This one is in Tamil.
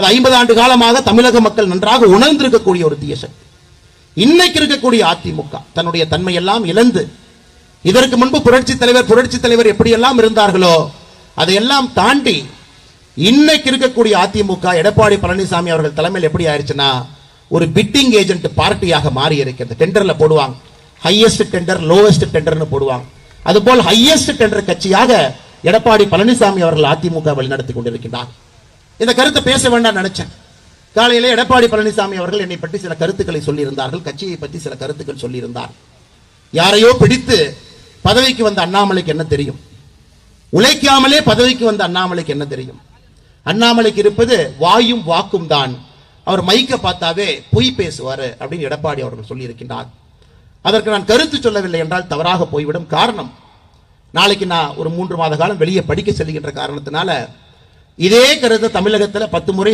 50 ஆண்டு காலமாக தமிழக மக்கள் நன்றாக உணர்ந்திருக்கக்கூடிய ஒரு தீய சக்தி. இன்னைக்கு இருக்கக்கூடிய அதிமுக தன்னுடைய தன்மையெல்லாம் இழந்து, இதற்கு முன்பு புரட்சி தலைவர் எப்படியெல்லாம் இருந்தார்களோ அதையெல்லாம் தாண்டி இன்னைக்கு இருக்கக்கூடிய அதிமுக எடப்பாடி பழனிசாமி அவர்கள் தலைமையில் எப்படி ஆயிடுச்சுன்னா ஒரு பிட்டிங் ஏஜென்ட் பார்ட்டியாக மாறி இருக்கிறது. டெண்டர்ல போடுவாங்க, ஹையஸ்ட் டெண்டர் லோவஸ்ட் டெண்டர்னு போடுவாங்க. அதுபோல் ஹையஸ்ட் டெண்டர் கட்சியாக எடப்பாடி பழனிசாமி அவர்கள் அதிமுக வழிநடத்தி கொண்டிருக்கிறார். இந்த கருத்தை பேச வேண்டாம் நினைச்சேன். காலையிலே எடப்பாடி பழனிசாமி அவர்கள் என்னை பற்றி சில கருத்துக்களை சொல்லியிருந்தார்கள், கட்சியை பற்றி சில கருத்துக்கள் சொல்லியிருந்தார். யாரையோ பிடித்து பதவிக்கு வந்த அண்ணாமலைக்கு என்ன தெரியும்? உழைக்காமலே பதவிக்கு வந்த அண்ணாமலைக்கு என்ன தெரியும்? அண்ணாமலைக்கு இருப்பது வாயும் வாக்கும் தான். அவர் மைக்க பார்த்தாவே பொய் பேசுவாரு அப்படின்னு எடப்பாடி அவர்கள் சொல்லி இருக்கின்றார். அதற்கு நான் கருத்து சொல்லவில்லை என்றால் தவறாக போய்விடும். காரணம், நாளைக்கு நான் ஒரு 3 மாத காலம் வெளியே படிக்க செல்கின்ற காரணத்தினால இதே கருத்தை தமிழகத்தில் 10 முறை